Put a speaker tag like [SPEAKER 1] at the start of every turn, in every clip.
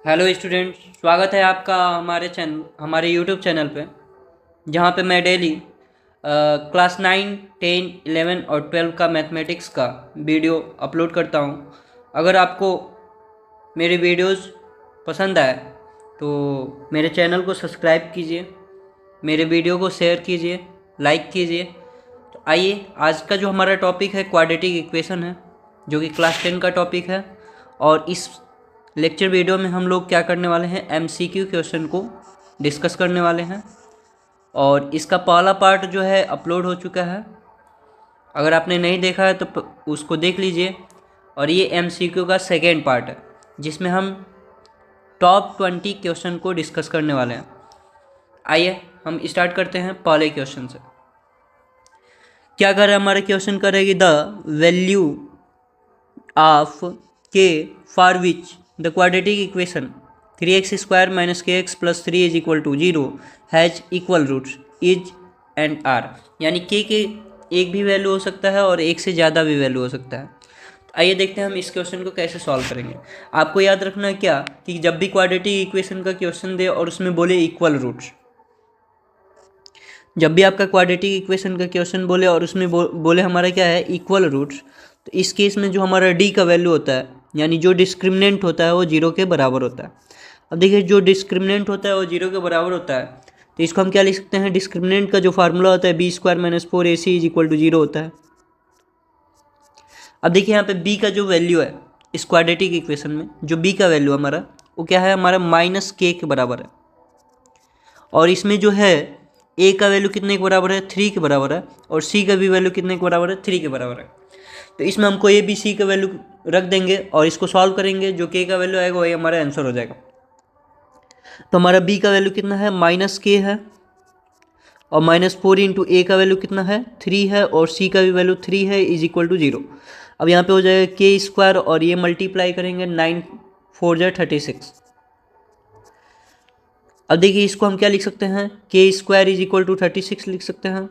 [SPEAKER 1] Hello student, स्वागत है आपका हमारे यूट्यूब चैनल पे, जहाँ पे मैं डेली क्लास 9, 10, 11 और 12 का मैथमेटिक्स का वीडियो अपलोड करता हूँ। अगर आपको मेरे वीडियोस पसंद आए तो मेरे चैनल को सब्सक्राइब कीजिए, मेरे वीडियो को शेयर कीजिए, लाइक कीजिए। तो आइए, आज का जो हमारा टॉपिक है क्वाड्रेटिक इक्वेशन है, जो कि क्लास 10 का टॉपिक है। और इस लेक्चर वीडियो में हम लोग क्या करने वाले हैं, एमसीक्यू क्वेश्चन को डिस्कस करने वाले हैं। और इसका पहला पार्ट जो है अपलोड हो चुका है, अगर आपने नहीं देखा है तो उसको देख लीजिए। और ये एमसीक्यू का सेकेंड पार्ट है, जिसमें हम टॉप 20 क्वेश्चन को डिस्कस करने वाले हैं। आइए हम स्टार्ट करते हैं पहले क्वेश्चन से। क्या कर रहा है हमारा क्वेश्चन, करेगी the value of k for which the quadratic equation 3x² - kx + 3 = 0 has equal roots is and are. यानी के एक भी वैल्यू हो सकता है और एक से ज़्यादा भी वैल्यू हो सकता है। तो आइए देखते हैं हम इस क्वेश्चन को कैसे सॉल्व करेंगे। आपको याद रखना है क्या, कि जब भी क्वाड्रेटिक इक्वेशन का क्वेश्चन दे और उसमें बोले इक्वल रूट्स, जब भी आपका क्वाड्रेटिक इक्वेशन का क्वेश्चन बोले और उसमें बोले हमारा क्या है, इक्वल रूट्स, तो इस केस में जो हमारा डी का वैल्यू होता है, यानी जो डिस्क्रिमिनेंट होता है वो जीरो के बराबर होता है। अब देखिए, जो डिस्क्रिमिनेंट होता है वो जीरो के बराबर होता है, तो इसको हम क्या लिख सकते हैं, डिस्क्रिमिनेंट का जो फार्मूला होता है b² - 4ac = 0 होता है। अब देखिए यहाँ पे b का जो वैल्यू है इस क्वाड्रेटिक इक्वेशन में, जो b का वैल्यू हमारा वो क्या है, हमारा -k के बराबर है। और इसमें जो है a का वैल्यू कितने के बराबर है, 3 के बराबर है। और c का भी वैल्यू कितने के बराबर है, 3 के बराबर है। तो इसमें हमको a b c का वैल्यू रख देंगे और इसको सॉल्व करेंगे, जो k का वैल्यू आएगा वही हमारा आंसर हो जाएगा। तो हमारा b का वैल्यू कितना है, -k है। और -4 इंटू a का वैल्यू कितना है, 3 है। और c का भी वैल्यू 3 है, = 0। अब यहाँ पे हो जाएगा k² और ये मल्टीप्लाई करेंगे, 9 4 जा 36। अब देखिए, इसको हम क्या लिख सकते हैं, k² = 36 लिख सकते हैं।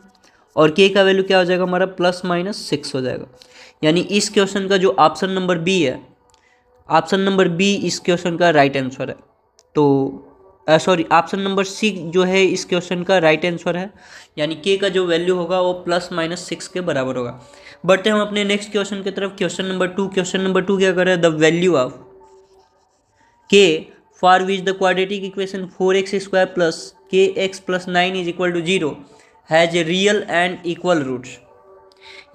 [SPEAKER 1] और k का वैल्यू क्या हो जाएगा हमारा, +-6 हो जाएगा। यानी इस क्वेश्चन का जो ऑप्शन नंबर बी है, ऑप्शन नंबर बी इस क्वेश्चन का राइट आंसर है। तो सॉरी, ऑप्शन नंबर सी जो है इस क्वेश्चन का राइट आंसर है। यानी के का जो वैल्यू होगा वो +-6 के बराबर होगा। बढ़ते हम अपने नेक्स्ट क्वेश्चन की तरफ। Question number 2। क्वेश्चन नंबर 2 क्या कर रहा है, the value of k for which the quadratic equation 4x² + kx + 9 = 0 has real and equal roots.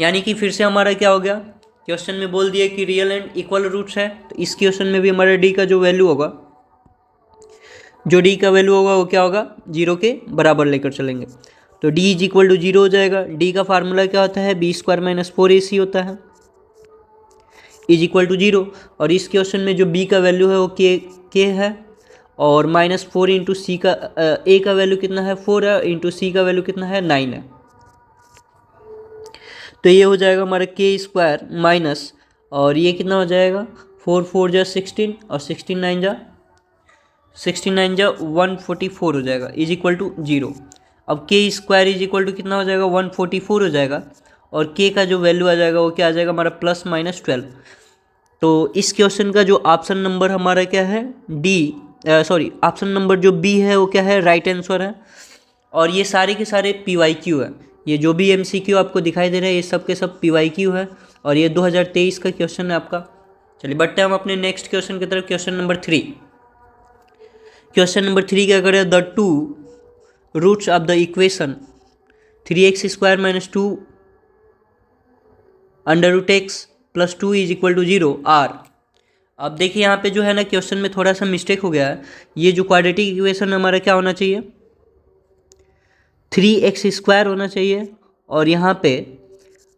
[SPEAKER 1] यानी कि फिर से हमारा क्या हो गया, क्वेश्चन में बोल दिया कि रियल एंड इक्वल रूट्स है। तो इस क्वेश्चन में भी हमारा डी का जो वैल्यू होगा, जो डी का वैल्यू होगा वो क्या होगा, 0 के बराबर लेकर चलेंगे। तो d = 0 हो जाएगा। d का फार्मूला क्या होता है, b² - 4ac होता है, = 0। और इस क्वेश्चन में जो b का वैल्यू है वो k है। और -4 इंटू सी का a का वैल्यू कितना है, 4 है, इंटू सी का वैल्यू कितना है, 9 है। तो ये हो जाएगा हमारा k² माइनस, और ये कितना हो जाएगा, 4 4 जा 16 और 16 जा 144 हो जाएगा, = 0। अब k² कितना हो जाएगा, 144 हो जाएगा। और k का जो वैल्यू आ जाएगा वो क्या आ जाएगा हमारा, +-12। तो इस क्वेश्चन का जो ऑप्शन नंबर हमारा क्या है, डी, सॉरी, ऑप्शन नंबर जो बी है वो क्या है, राइट आंसर है। और ये सारे के सारे PYQ है। ये जो भी MCQ आपको दिखाई दे रहा है ये सब के सब PYQ है। और ये 2023 का क्वेश्चन है आपका। चलिए बढ़ते हैं हम अपने नेक्स्ट क्वेश्चन की तरफ। Question number 3। क्वेश्चन नंबर 3 क्या करें, the two roots of the equation 3x² - 2 √x + 2 = 0 are. अब देखिए यहाँ पे जो है ना, क्वेश्चन में थोड़ा सा मिस्टेक हो गया है। ये जो क्वाड्रेटिक इक्वेशन हमारा क्या होना चाहिए, 3x² होना चाहिए। और यहाँ पे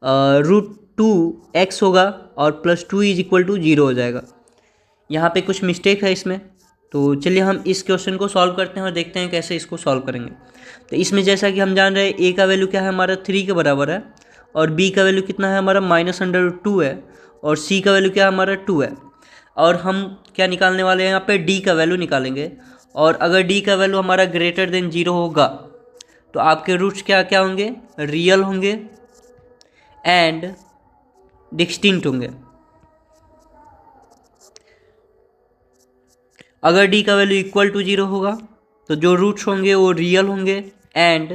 [SPEAKER 1] √2x होगा और +2 = 0 हो जाएगा। यहाँ पे कुछ मिस्टेक है इसमें। तो चलिए हम इस क्वेश्चन को सॉल्व करते हैं और देखते हैं कैसे इसको सॉल्व करेंगे। तो इसमें जैसा कि हम जान रहे हैं, a का वैल्यू क्या है हमारा, 3 के बराबर है। और b का वैल्यू कितना है हमारा, -√2 है। और c का वैल्यू क्या है हमारा, 2 है। और हम क्या निकालने वाले हैं, यहाँ पे d का वैल्यू निकालेंगे। और अगर d का वैल्यू हमारा > 0 होगा तो आपके रूट्स क्या क्या होंगे, रियल होंगे एंड डिस्टिंक्ट होंगे। अगर डी का वैल्यू इक्वल टू 0 होगा तो जो रूट्स होंगे वो रियल होंगे एंड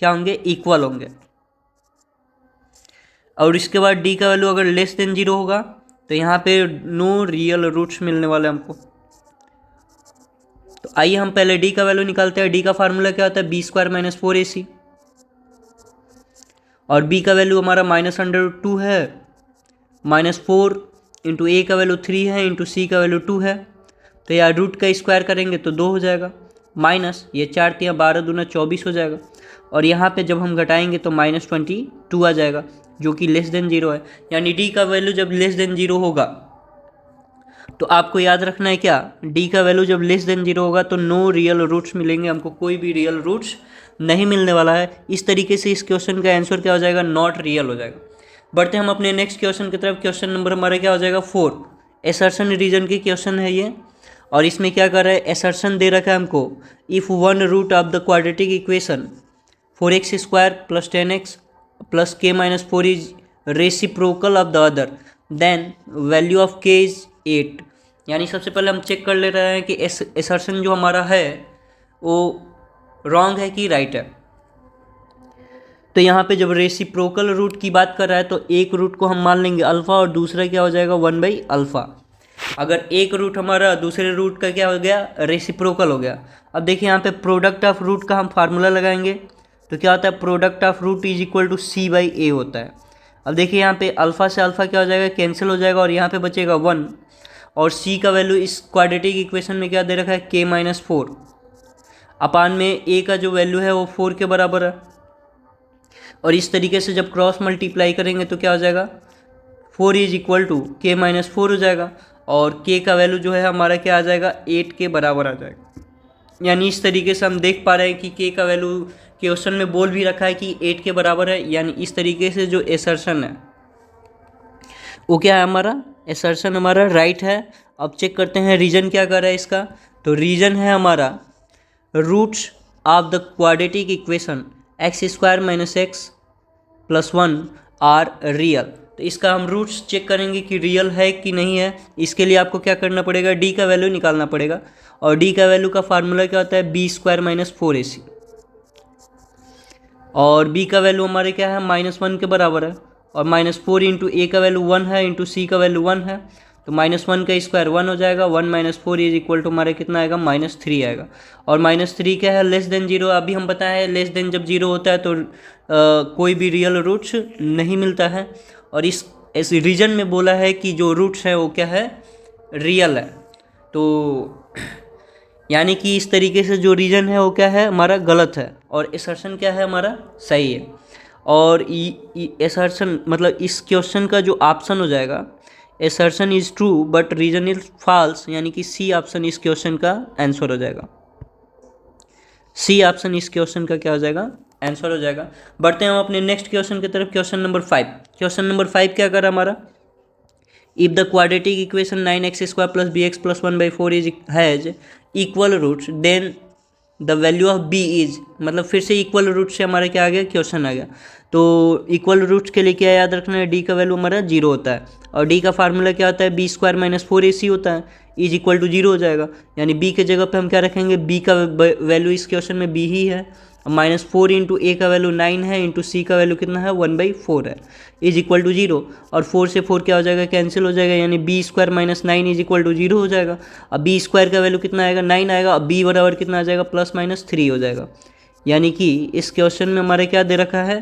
[SPEAKER 1] क्या होंगे, इक्वल होंगे। और इसके बाद डी का वैल्यू अगर लेस देन 0 होगा तो यहाँ पे नो रियल रूट्स मिलने वाले हमको। तो आइए हम पहले डी का वैल्यू निकालते हैं। डी का फार्मूला क्या होता है, बी स्क्वायर माइनस 4ac। और बी का वैल्यू हमारा -√2 है, -4 इंटू ए का वैल्यू 3 है, इंटू सी का वैल्यू 2 है। तो यार रूट का स्क्वायर करेंगे तो 2 हो जाएगा, माइनस ये 4 × 12 दूना 24 हो जाएगा। और यहाँ पे जब हम घटाएंगे तो -22 आ जाएगा जो कि लेस देन 0 है। यानी डी का वैल्यू जब लेस देन 0 होगा तो आपको याद रखना है क्या, डी का वैल्यू जब लेस देन 0 होगा तो नो रियल रूट्स मिलेंगे, हमको कोई भी रियल रूट्स नहीं मिलने वाला है। इस तरीके से इस क्वेश्चन का आंसर क्या हो जाएगा, नॉट रियल हो जाएगा। बढ़ते हम अपने नेक्स्ट क्वेश्चन की तरफ। क्वेश्चन नंबर हमारा क्या हो जाएगा 4, एसर्शन रीजन की क्वेश्चन है ये। और इसमें क्या कर रहा है, एसर्शन दे रखा है हमको, if one root of the quadratic equation 4x² + 10x + k-4 is reciprocal of the other, then value of k is 8। यानी सबसे पहले हम चेक कर ले रहे हैं कि एसर्शन जो हमारा है वो रॉन्ग है कि राइट है। तो यहाँ पे जब रेसिप्रोकल रूट की बात कर रहा है तो एक रूट को हम मान लेंगे अल्फ़ा और दूसरा क्या हो जाएगा 1/α। अगर एक रूट हमारा दूसरे रूट का क्या हो गया, रेसिप्रोकल हो गया। अब देखिए यहाँ पे प्रोडक्ट ऑफ रूट का हम फार्मूला लगाएंगे तो क्या होता है, product of root is equal to c/a होता है। अब देखिए यहाँ पे अल्फ़ा से अल्फ़ा क्या हो जाएगा, कैंसिल हो जाएगा और यहाँ पे बचेगा 1। और c का वैल्यू इस क्वाड्रेटिक इक्वेशन में क्या दे रखा है, k-4 अपान में a का जो वैल्यू है वो 4 के बराबर है। और इस तरीके से जब क्रॉस मल्टीप्लाई करेंगे तो क्या हो जाएगा, 4 इज इक्वल टू k-4 हो जाएगा। और k का वैल्यू जो है हमारा क्या आ जाएगा, 8 के बराबर आ जाएगा। यानी इस तरीके से हम देख पा रहे हैं कि k का वैल्यू क्वेश्चन में बोल भी रखा है कि 8 के बराबर है। यानी इस तरीके से जो एसर्शन है वो क्या है, हमारा एसर्शन हमारा राइट है। अब चेक करते हैं रीजन क्या कर रहा है इसका। तो रीजन है हमारा roots of the quadratic equation x² - x + 1 are real. तो इसका हम रूट्स चेक करेंगे कि रियल है कि नहीं है। इसके लिए आपको क्या करना पड़ेगा, डी का वैल्यू निकालना पड़ेगा। और डी का वैल्यू का फार्मूला क्या होता है, बी स्क्वायर माइनस 4ac। और बी का वैल्यू हमारे क्या है, -1 के बराबर है। और -4 इंटू ए का वैल्यू 1 है, इंटू सी का वैल्यू 1 है। तो -1 का स्क्वायर 1 हो जाएगा। 1 - 4 इज इक्वल टू हमारे कितना आएगा, -3 आएगा। और -3 क्या है, लेस देन 0। अभी हम बताए हैं लेस देन जब 0 होता है तो कोई भी रियल रूट्स नहीं मिलता है। और इस रीजन में बोला है कि जो रूट्स है वो क्या है, रियल है। तो यानी कि इस तरीके से जो रीजन है वो क्या है, हमारा गलत है और एसर्शन क्या है, हमारा सही है। और एसर्शन मतलब इस क्वेश्चन का जो ऑप्शन हो जाएगा, assertion is true but reason is false, यानी कि सी ऑप्शन इस क्वेश्चन का आंसर हो जाएगा। सी ऑप्शन इस क्वेश्चन का क्या हो जाएगा, आंसर हो जाएगा। बढ़ते हैं हम अपने नेक्स्ट क्वेश्चन की तरफ। Question number 5। क्वेश्चन नंबर 5 क्या कर रहा है हमारा, if the quadratic equation 9x² + bx + 1/4 is has equal roots then the value of b is, मतलब फिर से इक्वल रूट से हमारा क्या आ गया, क्वेश्चन आ गया। तो इक्वल रूट्स के लिए क्या याद रखना है, डी का वैल्यू हमारा 0 होता है। और डी का फार्मूला क्या होता है, b² - 4ac होता है, इज इक्वल टू 0 हो जाएगा। यानी b के जगह पे हम क्या रखेंगे, b का वैल्यू इस क्वेश्चन में b ही है। -4 इंटू ए का वैल्यू 9 है, इंटू सी का वैल्यू कितना है, 1/4 है, इज इक्वल टू 0। और 4 से 4 क्या हो जाएगा, कैंसिल हो जाएगा। यानी b² - 9 इज इक्वल टू 0 हो जाएगा। अब b² का वैल्यू कितना आएगा, 9 आएगा। अब b बराबर कितना आ जाएगा, +-3 हो जाएगा। यानी कि इस क्वेश्चन में हमारे क्या दे रखा है,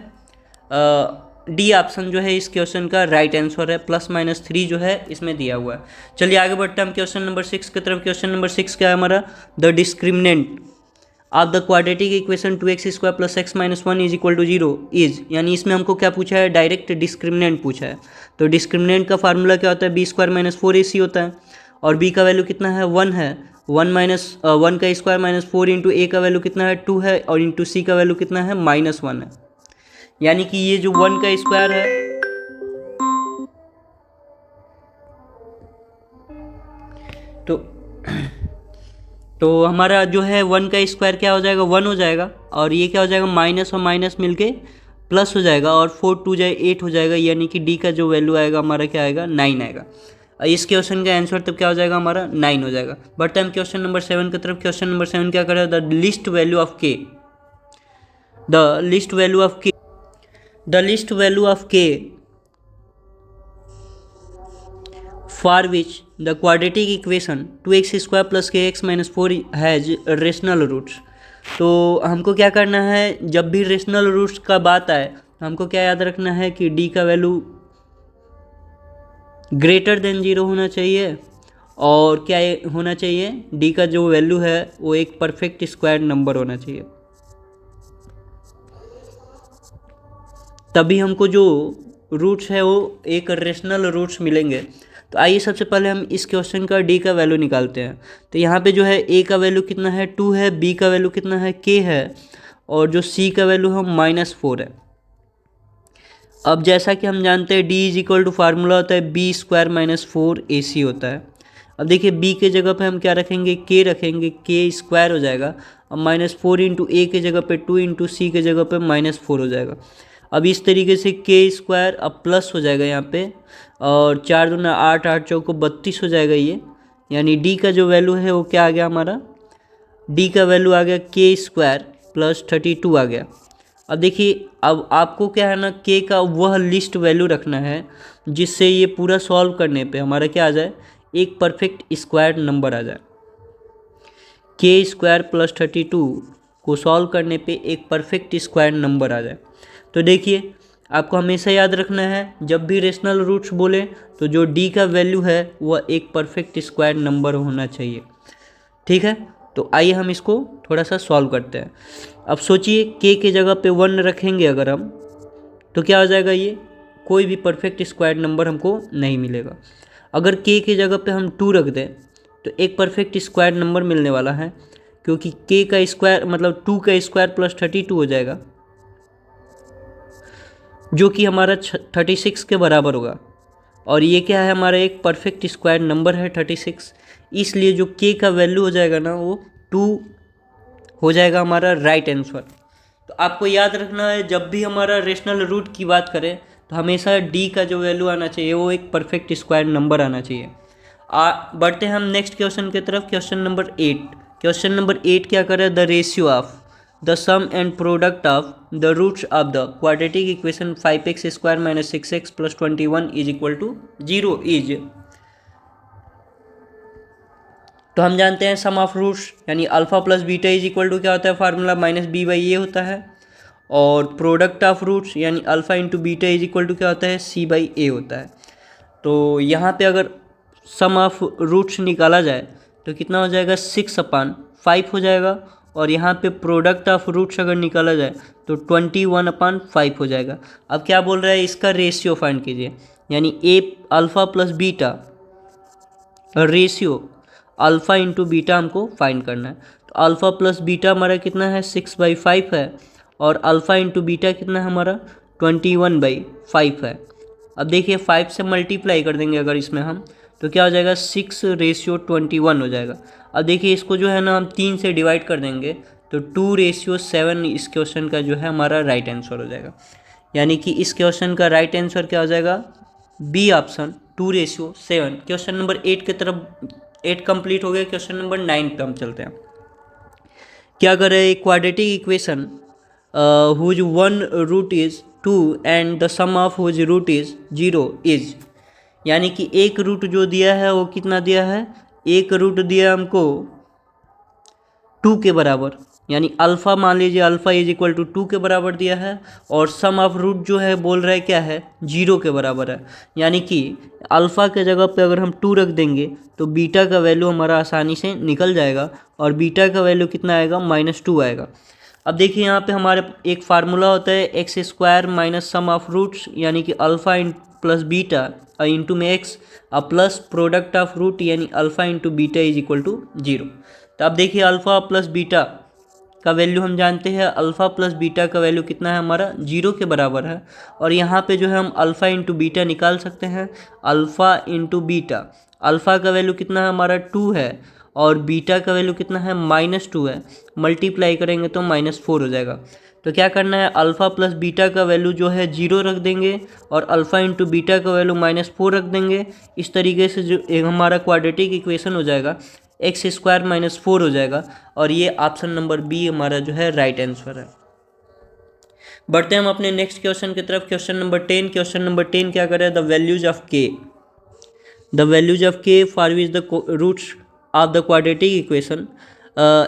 [SPEAKER 1] डी ऑप्शन जो है इस क्वेश्चन का राइट आंसर है। +-3 जो है इसमें दिया हुआ है। चलिए आगे बढ़ते हैं हम क्वेश्चन नंबर 6 की तरफ। क्वेश्चन नंबर 6 क्या है हमारा, the discriminant of the quadratic equation 2x² + x - 1 is equal to 0 is, यानी इसमें हमको क्या पूछा है, डायरेक्ट डिस्क्रिमिनेंट पूछा है। तो डिस्क्रिमिनेंट का फार्मूला क्या होता है, b² - 4ac होता है। और b का वैल्यू कितना है, 1 है। 1 का स्क्वायर -4 इंटू ए का वैल्यू कितना है, 2 है। और इंटू सी का वैल्यू कितना है, -1 है। यानी कि ये जो 1 का स्क्वायर है, तो हमारा जो है 1 का स्क्वायर क्या हो जाएगा, 1 हो जाएगा। और ये क्या हो जाएगा, माइनस और माइनस मिलके प्लस हो जाएगा। और 4 × 2 = 8 हो जाएगा। यानी कि डी का जो वैल्यू आएगा हमारा क्या आएगा, 9 आएगा। इस क्वेश्चन का आंसर तब क्या हो जाएगा हमारा 9 हो जाएगा। बढ़ते हैं हम क्वेश्चन नंबर 7 की तरफ। क्वेश्चन नंबर 7 क्या करें, the least value of k, the least value of k, the least value of k for which the quadratic equation 2x² + kx - 4 has rational roots. तो हमको क्या करना है, जब भी रेशनल रूट्स का बात आए हमको क्या याद रखना है कि d का वैल्यू ग्रेटर देन 0 होना चाहिए, और क्या होना चाहिए, d का जो वैल्यू है वो एक परफेक्ट स्क्वायर नंबर होना चाहिए, तभी हमको जो रूट्स है वो एक रेशनल रूट्स मिलेंगे। तो आइए सबसे पहले हम इस क्वेश्चन का d का वैल्यू निकालते हैं। तो यहाँ पे जो है a का वैल्यू कितना है 2 है, b का वैल्यू कितना है k है, और जो c का वैल्यू है -4 है। अब जैसा कि हम जानते हैं d = फार्मूला होता है b² - 4ac होता है। अब देखिए b के जगह पे हम क्या रखेंगे, k रखेंगे, k² हो जाएगा। अब -4 × a के जगह पे 2 × c के जगह पे -4 हो जाएगा। अब इस तरीके से k² अब प्लस हो जाएगा यहाँ पे, और 4 दूना 8, 8 चौको 32 हो जाएगा ये, यानी d का जो वैल्यू है वो क्या आ गया हमारा, d का वैल्यू आ गया k² + 32 आ गया। अब देखिए अब आपको क्या है ना, k का वह लिस्ट वैल्यू रखना है जिससे ये पूरा सॉल्व करने पे हमारा क्या आ जाए, एक परफेक्ट स्क्वायर नंबर आ जाए। k² + 32 को सॉल्व करने पे एक परफेक्ट स्क्वायर नंबर आ जाए। तो देखिए आपको हमेशा याद रखना है, जब भी रेशनल रूट्स बोले तो जो d का वैल्यू है वह एक परफेक्ट स्क्वायर नंबर होना चाहिए। ठीक है, तो आइए हम इसको थोड़ा सा सॉल्व करते हैं। अब सोचिए k के जगह पे 1 रखेंगे अगर हम, तो क्या हो जाएगा, ये कोई भी परफेक्ट स्क्वायर नंबर हमको नहीं मिलेगा। अगर k के जगह पे हम 2 रख दें तो एक परफेक्ट स्क्वायर नंबर मिलने वाला है, क्योंकि k का स्क्वायर मतलब 2 का स्क्वायर + 32 हो जाएगा, जो कि हमारा 36 के बराबर होगा। और ये क्या है, हमारा एक परफेक्ट स्क्वायर नंबर है 36, इसलिए जो k का वैल्यू हो जाएगा ना वो 2 हो जाएगा हमारा राइट आंसर। तो आपको याद रखना है, जब भी हमारा रेशनल रूट की बात करें तो हमेशा d का जो वैल्यू आना चाहिए वो एक परफेक्ट स्क्वायर नंबर आना चाहिए। बढ़ते हैं हम नेक्स्ट क्वेश्चन की तरफ। Question number 8। क्वेश्चन नंबर 8 क्या करे, the ratio of the sum and product of the roots of the quadratic equation 5x² - 6x + 21 = 0 is. तो हम जानते हैं सम ऑफ रूट्स यानी अल्फा प्लस बीटा = क्या होता है, फार्मूला -b/a होता है, और प्रोडक्ट ऑफ रूट्स यानी अल्फा × बीटा = क्या होता है, c/a होता है। तो यहाँ पे अगर सम ऑफ रूट्स निकाला जाए तो कितना हो जाएगा, 6/5 हो जाएगा, और यहाँ पे प्रोडक्ट ऑफ रूट्स अगर निकाला जाए तो 21/5 हो जाएगा। अब क्या बोल रहा है, इसका रेशियो फाइंड कीजिए, यानी alpha plus beta ratio alpha × beta हमको फाइंड करना है। तो अल्फा प्लस बीटा हमारा कितना है, 6/5 है, और अल्फा × बीटा कितना है हमारा 21/5 है। अब देखिए 5 से मल्टीप्लाई कर देंगे अगर इसमें हम, तो क्या हो जाएगा, 6/21 हो जाएगा। अब देखिए इसको जो है ना हम 3 से डिवाइड कर देंगे तो 2/7 इस क्वेश्चन का जो है हमारा राइट आंसर हो जाएगा। यानी कि इस क्वेश्चन का राइट आंसर क्या हो जाएगा, बी ऑप्शन 2/7। क्वेश्चन नंबर 8 की तरफ 8 कंप्लीट हो गया। क्वेश्चन नंबर 9 पे हम चलते हैं। क्या कर रहे हैं, quadratic equation whose one root is 2 and the sum of whose root is 0 is. यानी कि एक रूट जो दिया है वो कितना दिया है, एक रूट दिया हमको 2 के बराबर, यानी अल्फ़ा मान लीजिए अल्फ़ा = 2 के बराबर दिया है, और सम ऑफ रूट जो है बोल रहा है क्या है, 0 के बराबर है। यानी कि अल्फ़ा के जगह पे अगर हम 2 रख देंगे तो बीटा का वैल्यू हमारा आसानी से निकल जाएगा, और बीटा का वैल्यू कितना आएगा, -2 आएगा। अब देखिए यहाँ पे हमारे एक फार्मूला होता है x² - सम ऑफ रूट्स, यानी कि अल्फ़ा प्लस बीटा इंटू में x plus product of root यानी अल्फ़ा × बीटा = 0। तो अब देखिए अल्फ़ा प्लस बीटा का वैल्यू हम जानते हैं, अल्फ़ा प्लस बीटा का वैल्यू कितना है हमारा, 0 के बराबर है। और यहाँ पे जो है हम अल्फ़ा × बीटा निकाल सकते हैं, अल्फ़ा × बीटा, अल्फ़ा का वैल्यू कितना है हमारा 2 है, और बीटा का वैल्यू कितना है -2 है, मल्टीप्लाई करेंगे तो -4 हो जाएगा। तो क्या करना है, अल्फ़ा प्लस बीटा का वैल्यू जो है 0 रख देंगे और अल्फ़ा इंटू बीटा का वैल्यू -4 रख देंगे। इस तरीके से जो एक हमारा क्वाड्रेटिक इक्वेशन हो जाएगा x² - 4 हो जाएगा और ये ऑप्शन नंबर बी हमारा जो है राइट आंसर है। बढ़ते हैं हम अपने नेक्स्ट क्वेश्चन की तरफ। Question number 10। क्वेश्चन नंबर 10 क्या कर रहा है, the values of k, the values of k for which the roots of the quadratic equation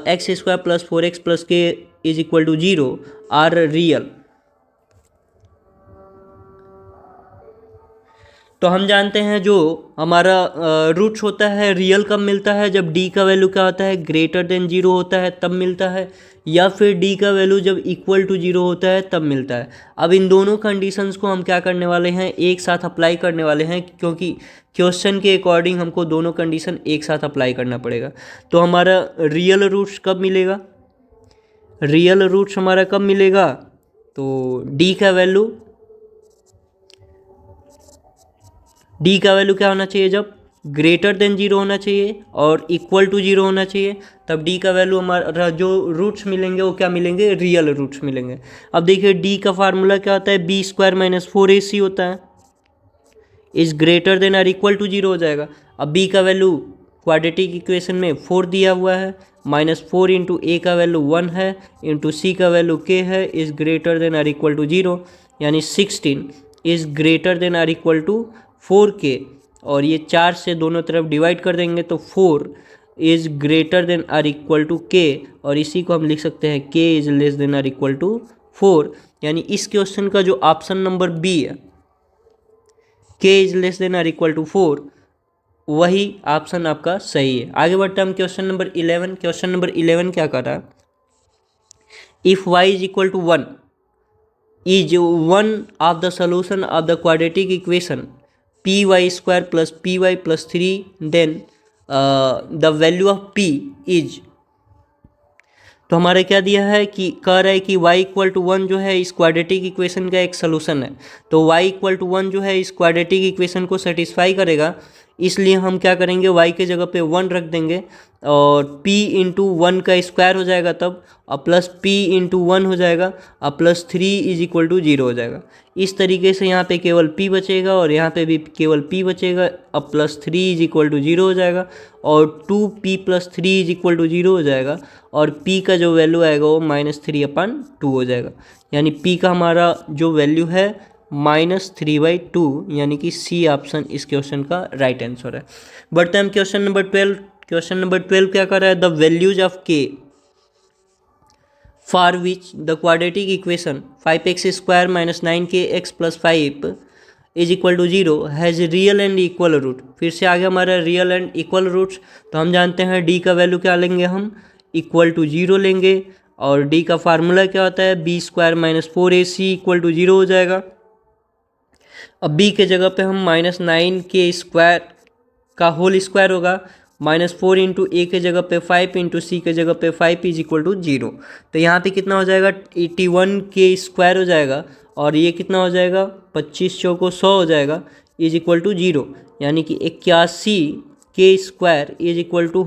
[SPEAKER 1] x² + 4x + k = 0 are real. तो हम जानते हैं जो हमारा रूट्स होता है रियल कब मिलता है, जब d का वैल्यू क्या होता है >0 होता है तब मिलता है, या फिर d का वैल्यू जब = 0 होता है तब मिलता है। अब इन दोनों कंडीशंस को हम क्या करने वाले हैं, एक साथ अप्लाई करने वाले हैं, क्योंकि क्वेश्चन के अकॉर्डिंग हमको दोनों कंडीशन एक साथ अप्लाई करना पड़ेगा। तो हमारा रियल रूट्स कब मिलेगा, रियल रूट्स हमारा कब मिलेगा, तो d का वैल्यू क्या होना चाहिए, जब >0 होना चाहिए और = 0 होना चाहिए, तब d का वैल्यू हमारा जो रूट्स मिलेंगे वो क्या मिलेंगे, रियल रूट्स मिलेंगे। अब देखिए d का फार्मूला क्या होता है, b² - 4ac होता है, इज > 0 हो जाएगा। अब b का वैल्यू क्वाड्रेटिक इक्वेशन में 4 दिया हुआ है, -4 इंटू a का वैल्यू 1 है इंटू c का वैल्यू k है, इज > 0, यानी 16 इज > 4k, और ये 4 से दोनों तरफ डिवाइड कर देंगे तो 4 इज > k, और इसी को हम लिख सकते हैं k इज <= 4, यानी इस क्वेश्चन का जो ऑप्शन नंबर बी है k इज <= 4 वही ऑप्शन आपका सही है। आगे बढ़ते हैं हम क्वेश्चन नंबर 11। क्वेश्चन नंबर 11 क्या कर रहा है, if y is equal to 1 is one of the solution of the quadratic equation py² plus py plus 3, then the value of p is, तो हमारे क्या दिया है कि कह रहा है कि y = 1 जो है इस क्वाड्रेटिक इक्वेशन का एक सलूशन है। तो y = 1 जो है इस क्वाड्रेटिक इक्वेशन को सेटिस्फाई करेगा, इसलिए हम क्या करेंगे, y के जगह पे 1 रख देंगे और p × 1 का स्क्वायर हो जाएगा तब, और प्लस p × 1 हो जाएगा, और प्लस 3 = 0 हो जाएगा। इस तरीके से यहाँ पे केवल p बचेगा और यहाँ पे भी केवल p बचेगा, अब प्लस 3 = 0 हो जाएगा और 2p + 3 = 0 हो जाएगा, और p का जो वैल्यू आएगा वो -3/2 हो जाएगा, यानी p का हमारा जो वैल्यू है -3/2, यानी कि सी ऑप्शन इस क्वेश्चन का राइट आंसर है। बढ़ते हैं हम क्वेश्चन नंबर 12। क्वेश्चन नंबर 12 क्या कर रहा है, the values of k for which the quadratic equation 5x² - 9kx + 5 = 0 has real and equal root. फिर से आगे हमारा रियल एंड इक्वल रूट्स, तो हम जानते हैं d का वैल्यू क्या लेंगे, हम =0 लेंगे, और d का फार्मूला क्या होता है, b² - 4ac = 0 हो जाएगा। अब b के जगह पे हम -9k² का होल स्क्वायर होगा, -4 इंटू a के जगह पे 5 इंटू c के जगह पे 5 = 0। तो यहाँ पे कितना हो जाएगा, 81k² हो जाएगा, और ये कितना हो जाएगा, 25 चौको 100 हो जाएगा, = 0, यानी कि 81k² =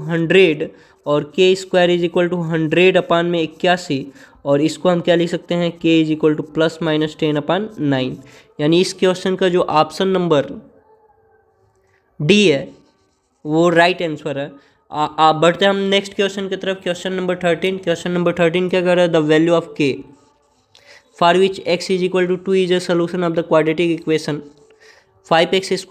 [SPEAKER 1] 100, और k² = 100/81, और इसको हम क्या लिख सकते हैं, k = ±10/9, यानी इस क्वेश्चन का जो ऑप्शन नंबर डी है वो राइट आंसर है। आप बढ़ते हैं हम नेक्स्ट क्वेश्चन की तरफ। Question number 13। क्वेश्चन नंबर 13 क्या कर रहा है, the value of k for which x = 2 is a solution of the quadratic equation 5x² -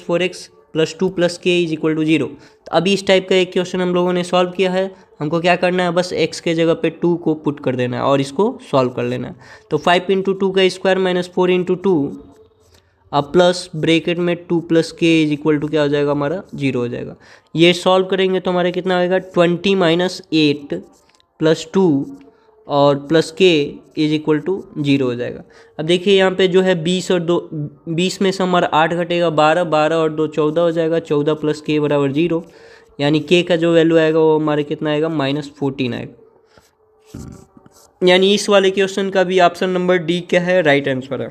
[SPEAKER 1] 4x + 2 + k = 0। तो अभी इस टाइप का एक क्वेश्चन हम लोगों ने सॉल्व किया है, हमको क्या करना है, बस x के जगह पे 2 को पुट कर देना है और इसको सॉल्व कर लेना है। तो 5 × 2 का स्क्वायर - 4 × 2, अब प्लस ब्रैकेट में 2 + k = क्या हो जाएगा, हमारा 0 हो जाएगा। ये सॉल्व करेंगे तो हमारा कितना आएगा, 20 - 8 + 2 और प्लस k = 0 हो जाएगा। अब देखिए यहाँ पे जो है 20 और 2, 20 में से हमारा 8 घटेगा 12, 12 और 2 14 हो जाएगा, 14 + k = 0, यानी k का जो वैल्यू आएगा वो हमारे कितना आएगा, -14 आएगा। यानी इस वाले क्वेश्चन का भी ऑप्शन नंबर डी क्या है, राइट आंसर है।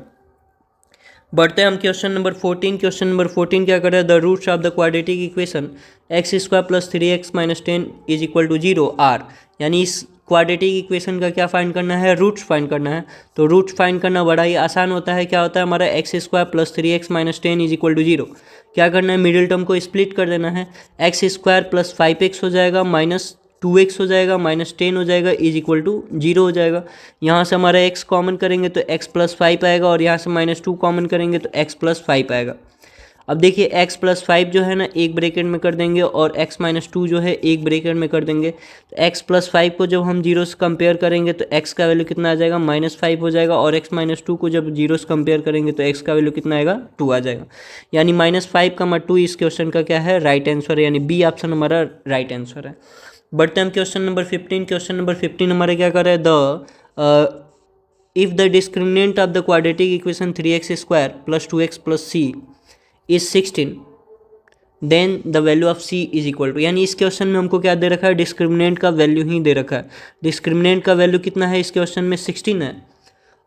[SPEAKER 1] बढ़ते हैं हम क्वेश्चन नंबर 14। क्वेश्चन नंबर 14 क्या कर रहा है, the roots of the quadratic equation x square plus 3x minus 10 is equal to 0 are. यानी इस क्वाड्रेटिक इक्वेशन का क्या फाइंड करना है, रूट्स फाइंड करना है। तो रूट्स फाइंड करना बड़ा ही आसान होता है। क्या होता है हमारा, x square plus 3x minus 10 is equal to 0। क्या करना है, मिडिल टर्म को स्प्लिट कर देना है। एक्स स्क्वायर प्लस 5x हो जाएगा, माइनस 2x हो जाएगा, माइनस 10 हो जाएगा, इज इक्वल टू 0 हो जाएगा। यहाँ से हमारा x कॉमन करेंगे तो x प्लस 5 आएगा, और यहाँ से माइनस 2 कॉमन करेंगे तो x प्लस 5 आएगा। अब देखिए x प्लस 5 जो है ना एक ब्रैकेट में कर देंगे, और x माइनस 2 जो है एक ब्रैकेट में कर देंगे। तो x प्लस 5 को जब हम 0 से कंपेयर करेंगे तो x का वैल्यू कितना आ जाएगा, -5 हो जाएगा, और x माइनस 2 को जब 0 से कंपेयर करेंगे तो x का वैल्यू कितना आएगा, 2 आ जाएगा। यानी -5, 2 इस क्वेश्चन का क्या है, राइट आंसर है। यानी बी ऑप्शन हमारा राइट आंसर है। बढ़ते हैं हम क्वेश्चन नंबर 15। क्वेश्चन नंबर 15 हमारे क्या कर रहे हैं, the if the discriminant of the quadratic equation 3x square plus 2x plus c is 16 then the value of c is equal to. यानी इस क्वेश्चन में हमको क्या दे रखा है, डिस्क्रिमिनेंट का वैल्यू ही दे रखा है। डिस्क्रिमिनेंट का वैल्यू कितना है इस क्वेश्चन में, 16 है।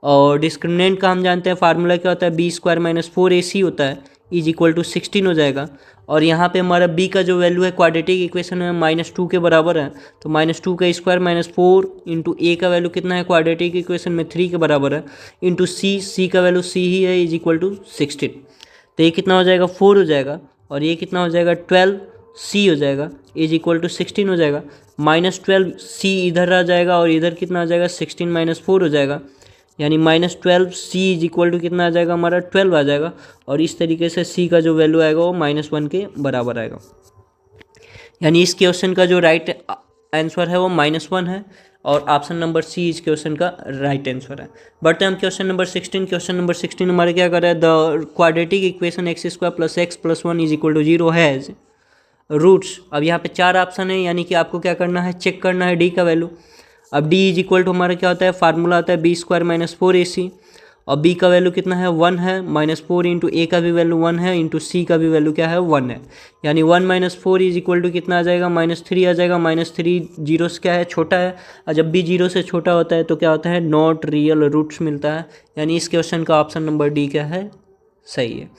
[SPEAKER 1] और डिस्क्रिमिनेंट का हम जानते हैं फार्मूला क्या होता है, बी स्क्वायर माइनस 4ac होता है, इज इक्वल टू 16 हो जाएगा। और यहाँ पे हमारा b का जो वैल्यू है क्वाड्रेटिक इक्वेशन में -2 के बराबर है, तो -2 का स्क्वायर -4 इंटू a का वैल्यू कितना है क्वाड्रेटिक इक्वेशन में 3 के बराबर है, इंटू c का वैल्यू c ही है, इज इक्वल टू 16। तो ये कितना हो जाएगा, 4 हो जाएगा, और ये कितना हो जाएगा, 12c हो जाएगा, इज इक्वल टू 16 हो जाएगा। -12c इधर आ जाएगा, और इधर कितना आ जाएगा, 16 - 4 हो जाएगा। यानी -12c इज इक्वल टू कितना आ जाएगा हमारा, 12 आ जाएगा। और इस तरीके से c का जो वैल्यू आएगा वो -1 के बराबर आएगा। यानी इस क्वेश्चन का जो राइट आंसर है वो -1 है, और ऑप्शन नंबर सी इस क्वेश्चन का राइट आंसर है। बढ़ते हैं हम क्वेश्चन नंबर 16। क्वेश्चन नंबर 16 हमारे क्या कर रहा है, the quadratic equation x square plus x plus 1 is equal to 0 has roots. अब यहाँ पे 4 ऑप्शन है, यानी कि आपको क्या करना है, चेक करना है डी का वैल्यू। अब डी इज इक्वल टू हमारा क्या होता है, फार्मूला आता है बी स्क्वायर माइनस 4ac, और बी का वैल्यू कितना है, 1 है, -4 इंटू ए का भी वैल्यू 1 है, इंटू सी का भी वैल्यू क्या है, 1 है। यानी 1 - 4 इज इक्वल टू कितना आ जाएगा, -3 आ जाएगा। -3 जीरो से क्या है, छोटा है, और जब भी जीरो से छोटा होता है तो क्या होता है, नॉट रियल रूट्स मिलता है। यानी इस क्वेश्चन का ऑप्शन नंबर डी क्या है, सही है।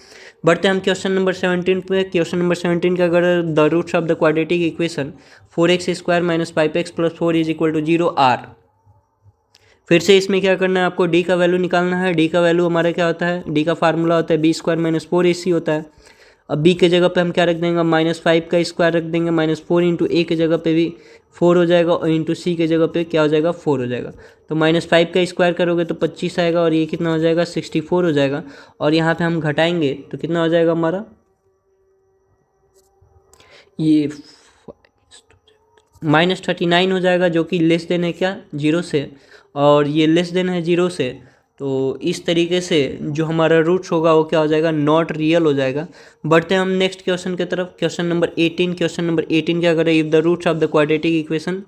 [SPEAKER 1] बढ़ते हैं हम क्वेश्चन नंबर 17 पे। क्वेश्चन नंबर 17 का अगर the roots of the quadratic equation 4x square minus 5x plus 4 is equal to 0 are. फिर से इसमें क्या करना है, आपको डी का वैल्यू निकालना है। डी का वैल्यू हमारा क्या होता है, डी का फार्मूला होता है बी स्क्वायर माइनस 4ac होता है। अब बी के जगह पे हम क्या रख देंगे, -5 का स्क्वायर रख देंगे, -4 इंटू ए के जगह पे भी 4 हो जाएगा, और इंटू सी के जगह पे क्या हो जाएगा, 4 हो जाएगा। तो -5 का स्क्वायर करोगे तो 25 आएगा, और ये कितना हो जाएगा, 64 हो जाएगा। और यहाँ पे हम घटाएंगे तो कितना हो जाएगा हमारा, ये -39 हो जाएगा, जो कि लेस देन है क्या, 0 से, और ये लेस देन है 0 से। तो इस तरीके से जो हमारा रूट्स होगा वो क्या हो जाएगा, नॉट रियल हो जाएगा। बढ़ते हैं हम नेक्स्ट क्वेश्चन की तरफ। Question number 18। क्वेश्चन नंबर 18 क्या करें, if the roots of the quadratic equation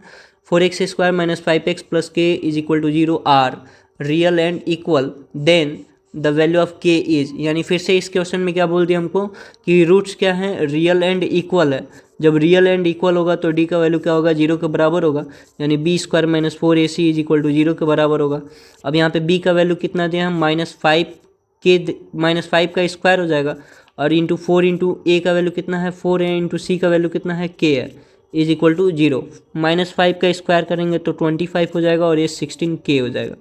[SPEAKER 1] 4x square minus 5x plus k is equal to 0 are real and equal then the value of k is. यानी फिर से इस question में क्या बोल दिया हमको कि रूट्स क्या है, रियल एंड इक्वल है। जब रियल एंड इक्वल होगा तो डी का वैल्यू क्या होगा, 0 के बराबर होगा। यानी b square minus 4ac is equal to 0 के बराबर होगा। अब यहाँ पे बी का वैल्यू कितना दिया हम, -5 का स्क्वायर हो जाएगा, और इंटू 4 इंटू ए का वैल्यू कितना है, 4 है, इंटू सी का वैल्यू कितना है, k है, इज इक्वल टू 0। -5 का स्क्वायर करेंगे तो 25 हो जाएगा, और ये 16k हो जाएगा।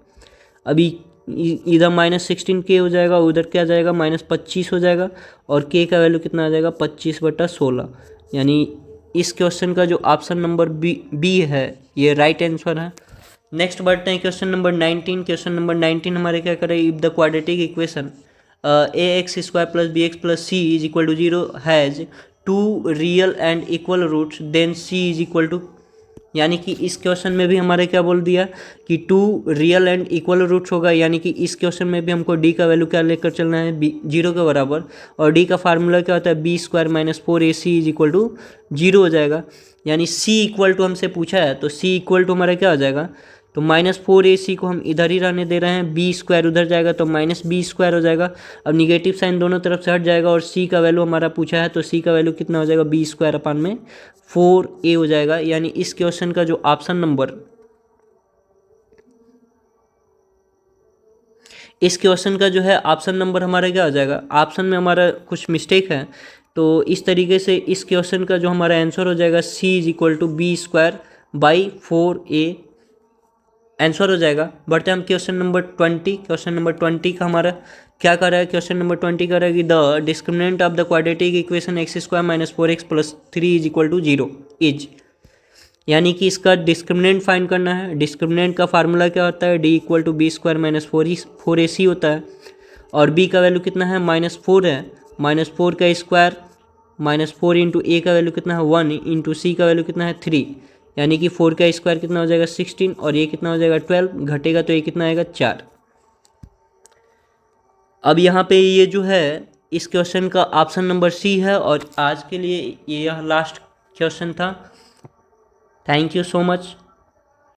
[SPEAKER 1] अभी इधर -16k हो जाएगा, उधर क्या जाएगा, -25 हो जाएगा, और k का वैल्यू कितना आ जाएगा, 25/16। यानी इस क्वेश्चन का जो ऑप्शन नंबर बी है ये राइट आंसर है। नेक्स्ट बढ़ते हैं क्वेश्चन नंबर 19। क्वेश्चन नंबर 19 हमारे क्या करें, if the quadratic equation ax square plus bx plus c is equal to 0 has 2 real and equal roots then c is equal to. यानी कि इस क्वेश्चन में भी हमारे क्या बोल दिया कि 2 रियल एंड इक्वल रूट्स होगा। यानी कि इस क्वेश्चन में भी हमको डी का वैल्यू क्या लेकर चलना है, 0 के बराबर, और डी का फार्मूला क्या होता है, b square minus 4ac is equal to 0 हो जाएगा। यानी c इक्वल टू हमसे पूछा है, तो c इक्वल टू हमारा क्या हो जाएगा, तो -4ac को हम इधर ही रहने दे रहे हैं, बी स्क्वायर उधर जाएगा तो -b स्क्वायर हो जाएगा। अब निगेटिव साइन दोनों तरफ से हट जाएगा, और c का वैल्यू हमारा पूछा है तो c का वैल्यू कितना हो जाएगा, b स्क्वायर अपान में 4a हो जाएगा। यानी इस क्वेश्चन का जो ऑप्शन नंबर इस क्वेश्चन का जो है ऑप्शन नंबर हमारा क्या हो जाएगा, ऑप्शन में हमारा कुछ मिस्टेक है, तो इस तरीके से इस क्वेश्चन का जो हमारा आंसर हो जाएगा C=B²/4A आंसर हो जाएगा। बढ़ते हम क्वेश्चन नंबर 20। क्वेश्चन नंबर 20 का हमारा क्या कर रहा है, क्वेश्चन नंबर 20 कर रहा है कि the discriminant of the quadratic equation x² - 4x + 3 = 0 is, यानी कि इसका डिस्क्रिमिनेंट फाइंड करना है। डिस्क्रिमिनेंट का फार्मूला क्या होता है, D = B² - 4AC होता है, और B का वैल्यू कितना है, -4 है, -4 का स्क्वायर, -4 इंटू A का वैल्यू कितना है 1 इंटू C का वैल्यू कितना है 3, यानी कि 4 का स्क्वायर कितना हो जाएगा 16 और ये कितना हो जाएगा 12, घटेगा तो ये कितना आएगा 4। अब यहाँ पे ये जो है इस क्वेश्चन का ऑप्शन नंबर C है, और आज के लिए ये लास्ट क्वेश्चन था। Thank you so much.